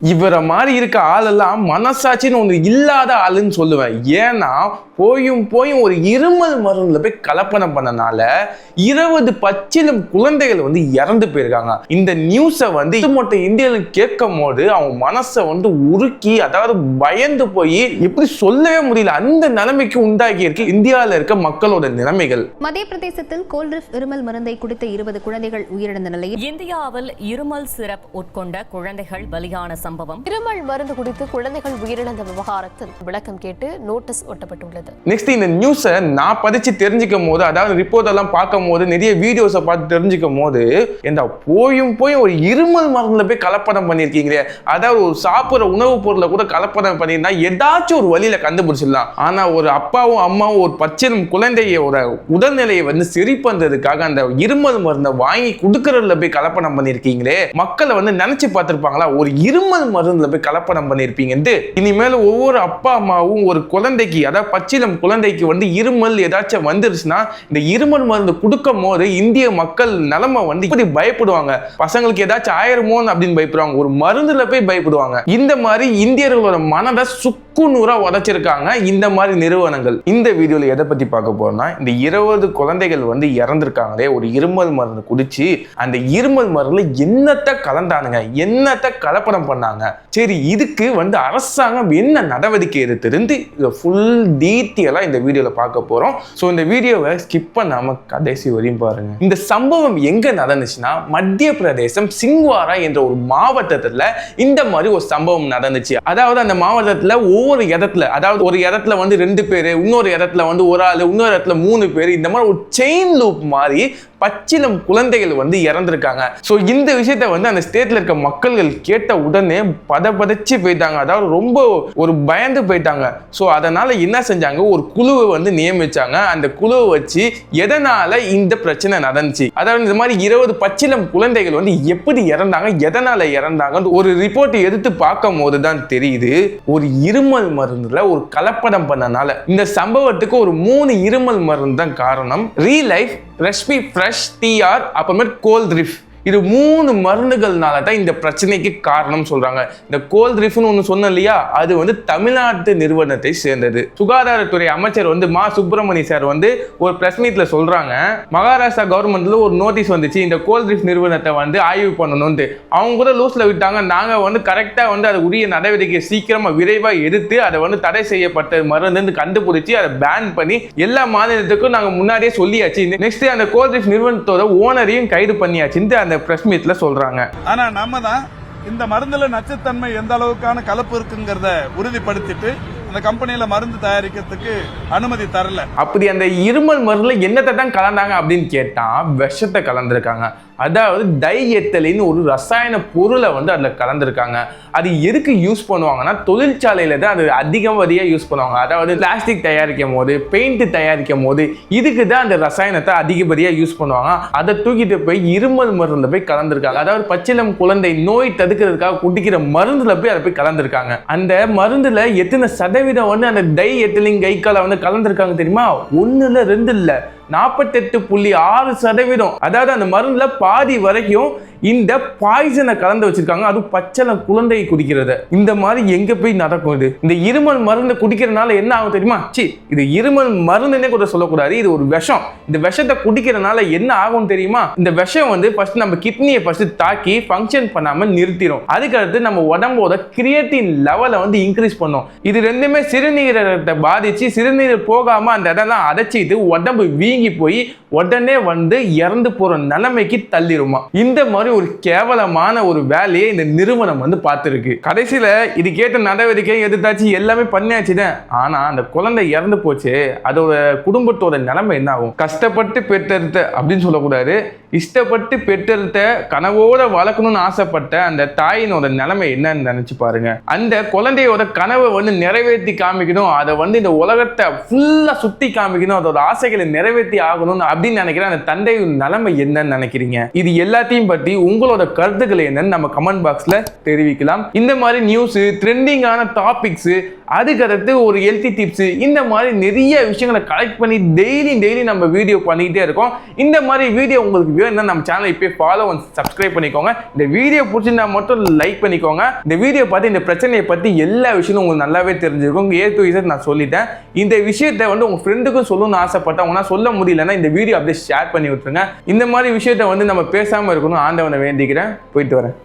இவரை மாதிரி இருக்க ஆளெல்லாம் மனசாட்சின்னு ஒன்று இல்லாத ஆளுன்னு சொல்லுவேன். ஏன்னா போயும் ஒரு இருமல் மருந்துல போய் கலப்பனை பண்ணனால 20 பச்சிலம் குழந்தைகள் இறந்து போயிருக்காங்க. இந்த நியூஸை இது மட்டும் இந்தியாவில் கேட்கும் போது அவன் மனசை உருக்கி, அதாவது பயந்து போய் எப்படி சொல்லவே முடியல, அந்த நிலைமைக்கு உண்டாகி இருக்கு இந்தியாவில் இருக்க மக்களோட நிலைமைகள். மத்திய பிரதேசத்தில் கோல்ட்ரிஃப் இருமல் மருந்தை குடித்த 20 குழந்தைகள் உயிரிழந்த நிலையில் இந்தியாவில் இருமல் சிரப் உட்கொண்ட குழந்தைகள் பலியான சம்பவம். இருமல் மருந்து குடித்து குழந்தைகள் உயிரிழந்த விவகாரத்தில் விளக்கம் கேட்டு நோட்டீஸ் ஒட்டப்பட்டுள்ளது. நெக்ஸ்ட் இந்த நியூஸை நான் படிச்சு தெரிஞ்சுக்கும் போது, அதாவது ரிப்போர்ட் எல்லாம் பார்க்கும் போது, நிறைய வீடியோஸை பார்த்து தெரிஞ்சுக்கும் போது, இந்த போயும் ஒரு இருமல் மருந்துல போய் கலப்படம் பண்ணிருக்கீங்களே, அதாவது ஒரு சாப்பிட்ற உணவுப் பொருளை கூட கலப்படம் பண்ணியிருந்தா ஏதாச்சும் ஒரு வழியில கண்டுபிடிச்சிடலாம். ஆனா ஒரு அப்பாவும் அம்மாவும் ஒரு பச்சிலம் குழந்தையோட உடல்நிலையை சரி பண்றதுக்காக அந்த இருமல் மருந்தை வாங்கி கொடுக்கறதுல போய் கலப்படம் பண்ணிருக்கீங்களே, மக்களை நினைச்சு பார்த்திருப்பாங்களா ஒரு இருமல் மருந்துல போய் கலப்படம் பண்ணிருப்பீங்க. இனிமேல் ஒவ்வொரு அப்பா அம்மாவும் ஒரு குழந்தைக்கு, அதாவது பச்சிலம் குழந்தைக்கு இருமல் ஏதாச்சும் வந்துருச்சுன்னா இந்த இருமல் மருந்து கொடுக்கும் போது இந்திய மக்கள் நிலைமை இப்படி பயப்படுவாங்க. பசங்களுக்கு ஏதாச்சும் ஆயிருமோன்னு அப்படின்னு பயப்படுவாங்க, ஒரு மருந்துல போய் பயப்படுவாங்க. இந்த மாதிரி இந்தியர்களோட மனதை சுக்குநூறா உடைச்சிருக்காங்க இந்த மாதிரி நிறுவனங்கள். இந்த வீடியோல எதை பத்தி பார்க்க போறோம்னா, இந்த 20 குழந்தைகள் இறந்திருக்காங்களே ஒரு இருமல் மருந்து குடிச்சு, அந்த இருமல் மருந்துல என்னத்தை கலந்தானுங்க, என்னத்தை கலப்படம் பண்ணாங்க. சரி, இதுக்கு அரசாங்கம் என்ன நடவடிக்கை எடுத்திருந்து ஃபுல் டீட்டெயிலா இந்த வீடியோல பார்க்க போறோம். சோ இந்த வீடியோவை ஸ்கிப் பண்ணாம கடைசி வரையும் பாருங்க. இந்த சம்பவம் எங்க நடந்துச்சுன்னா, மத்திய பிரதேசம் சிங்வாரா என்ற ஒரு மாவட்டத்துல இந்த மாதிரி ஒரு சம்பவம் நடந்துச்சு. அதாவது அந்த மாவட்டத்துல ஒவ்வொரு இடத்துல, அதாவது ஒரு இடத்துல 2 பேரு, இன்னொரு இடத்துல ஒரு ஆளு, இன்னொரு இடத்துல 3 பேரு, இந்த மாதிரி ஒரு செயின் லூப் மாதிரி பச்சிலம் குழந்தைகள் இறந்திருக்காங்க. சோ இந்த விஷயத்த அந்த ஸ்டேட்ல இருக்க மக்கள்கள் கேட்ட உடனே பதபதச்சு போயிட்டாங்க, அதாவது ரொம்ப ஒரு பயந்து போயிட்டாங்க. சோ அதனால என்ன செஞ்சாங்க, ஒரு குழுவை நியமிச்சாங்க. அந்த குழுவை வச்சு எதனால இந்த பிரச்சனை நடந்துச்சு, அதாவது இந்த மாதிரி 20 பச்சிலம் குழந்தைகள் எப்படி இறந்தாங்க, எதனால இறந்தாங்க ஒரு ரிப்போர்ட் எடுத்து பார்க்கும் போதுதான் தெரியுது, ஒரு இருமல் மருந்துல ஒரு கலப்படம் பண்ணனால. இந்த சம்பவத்துக்கு ஒரு 3 இருமல் மருந்து தான் காரணம். ரீலைஃப், ரெஸ்பி ஃப்ரெஷ், டிஆர், அப்புறமேட்டு கோல்ட்ரிஃப். இது 3 மருந்துகள்னால தான் இந்த பிரச்சனைக்கு காரணம் சொல்றாங்க. இந்த கோல்ட்ரிஃப்னு ஒன்று சொன்னோம் இல்லையா, அது தமிழ்நாட்டு நிறுவனத்தை சேர்ந்தது. சுகாதாரத்துறை அமைச்சர் மா சுப்பிரமணிய சார் ஒரு பிரஸ் மீட்ல சொல்றாங்க, மகாராஷ்டிரா கவர்மெண்ட்ல ஒரு நோட்டீஸ் வந்துச்சு, இந்த கோல்ட்ரிஃப் நிறுவனத்தை ஆய்வு பண்ணணும்னு. அவங்க கூட லூஸ்ல விட்டாங்க. நாங்க கரெக்டா அது உரிய நடவடிக்கை சீக்கிரமா விரைவா எடுத்து அதை தடை செய்யப்பட்ட மருந்து கண்டுபிடிச்சு அதை பேன் பண்ணி எல்லா மாநிலத்துக்கும் நாங்க முன்னாடியே சொல்லியாச்சு. நெக்ஸ்ட் அந்த கோல்ட்ரிஃப் நிறுவனத்தோட ஓனரையும் கைது பண்ணியாச்சு அந்த பிரஸ் மீட்ல சொல்றாங்க. ஆனா நம்ம தான் இந்த மருந்துல நச்சுத்தன்மை எந்த அளவுக்கான கலப்பு இருக்குங்கிறத உறுதிப்படுத்திட்டு அந்த கம்பெனியில மருந்து தயாரிக்கிறதுக்கு அனுமதி தரல. அப்படி அந்த இருமல் மருந்துல என்னத்தை தான் கலந்தாங்க அப்படின்னு கேட்டா விஷத்தை கலந்துருக்காங்க. அதாவது டைஎத்தலின் ஒரு ரசாயன பொருளை அதுல கலந்துருக்காங்க. அது எதுக்கு யூஸ் பண்ணுவாங்கன்னா, தொழிற்சாலையில தான் அது அதிகப்படியா யூஸ் பண்ணுவாங்க. அதாவது பிளாஸ்டிக் தயாரிக்கும் போது, பெயிண்ட் தயாரிக்கும் போது இதுக்கு தான் அந்த ரசாயனத்தை அதிகப்படியா யூஸ் பண்ணுவாங்க. அதை தூக்கிட்டு போய் இருமல் மருந்துல போய் கலந்துருக்காங்க. அதாவது பச்சிலம் குழந்தை நோய் தடுக்கிறதுக்காக குடிக்கிற மருந்துல போய் அதை போய் கலந்துருக்காங்க. அந்த மருந்துல எத்தனை சதவீதம் அந்த டைஎத்திலின் கைக்கால கலந்துருக்காங்க தெரியுமா? 1 இல்ல 2 இல்ல 48.6%. அதாவது அந்த மருந்துல பாதி வரைக்கும் இந்த பாய்சனை கலந்து வச்சிருக்காங்க. அது பச்சளம் குழந்தை குடிக்கிறது. இந்த மாதிரி எங்க போய் நடக்கும் இது? இந்த இருமல் மருந்து குடிக்கிறதுனால என்ன ஆகும் தெரியுமா? இது இருமல் மருந்துன்னே கூட சொல்லக்கூடாது, இது ஒரு விஷம். இந்த விஷத்தை குடிக்கிறதுனால என்ன ஆகும் தெரியுமா? இந்த விஷம் ஃபர்ஸ்ட் நம்ம கிட்னியை ஃபர்ஸ்ட் தாக்கி ஃபங்க்ஷன் பண்ணாம நிறுத்திடும். அதுக்கடுத்து நம்ம உடம்போட கிரியேட்டின் லெவலை இன்க்ரீஸ் பண்ணும். இது ரெண்டுமே சிறுநீரகத்தை பாதிச்சு சிறுநீர் போகாம அந்த இதெல்லாம் அடைச்சிட்டு உடம்பு வீங்கி போய் உடனே இறந்து போற நிலைமைக்கு தள்ளிருமா. இந்த மாதிரி ஒரு கேவலமான ஒரு வேலையை இந்த நிறுவனம் பார்த்திருக்கு. கடைசியில இது கேட்ட நடவடிக்கை எதிர்த்தாச்சு, எல்லாமே பண்ணியாச்சுதான். ஆனா அந்த குழந்தை இறந்து போச்சு, அதோட குடும்பத்தோட நிலைமை என்ன ஆகும்? கஷ்டப்பட்டு பெற்றெடுத்த அப்படின்னு சொல்லக்கூடாது, இஷ்டப்பட்டு பெற்றெடுத்த கனவோட வளர்க்கணும்னு ஆசைப்பட்ட அந்த தாயினோட நிலைமை என்னன்னு நினைச்சு பாருங்க. அந்த குழந்தையோட கனவை நிறைவேற்றி காமிக்கணும், அதை இந்த உலகத்தை ஃபுல்லா சுத்தி காமிக்கணும், அதோட ஆசைகளை நிறைவேற்றி ஆகணும் அப்படின்னு நினைக்கிற அந்த தந்தையின் நிலைமை என்னன்னு நினைக்கிறீங்க? இது எல்லாத்தையும் பற்றி உங்களோட கருத்துக்களை என்னன்னு நம்ம கமெண்ட் பாக்ஸ்ல தெரிவிக்கலாம். இந்த மாதிரி நியூஸ், ட்ரெண்டிங்கான டாபிக்ஸ், அதுக்கடுத்து ஒரு ஹெல்த்தி டிப்ஸ், இந்த மாதிரி நிறைய விஷயங்களை கலெக்ட் பண்ணி டெய்லி நம்ம வீடியோ பண்ணிக்கிட்டே இருக்கோம். இந்த மாதிரி வீடியோ உங்களுக்கு வேணும்னா நம்ம சேனலை இப்போ ஃபாலோ அண்ட் சப்ஸ்கிரைப் பண்ணிக்கோங்க. இந்த வீடியோ பிடிச்சிருந்தா மட்டும் லைக் பண்ணிக்கோங்க. இந்த வீடியோ பார்த்து இந்த பிரச்சனையை பற்றி எல்லா விஷயமும் உங்களுக்கு நல்லாவே தெரிஞ்சிருக்கும். A to Z நான் சொல்லிட்டேன். இந்த விஷயத்தை உங்கள் ஃப்ரெண்டுக்கும் சொல்லணும்னு ஆசைப்பட்டேன். உங்களால் சொல்ல முடியலன்னா இந்த வீடியோ அப்படியே ஷேர் பண்ணி விட்டுருங்க. இந்த மாதிரி விஷயத்தை நம்ம பேசாமல் இருக்கணும் ஆண்டவனை வேண்டிக்கிறேன். போயிட்டு வரேன்.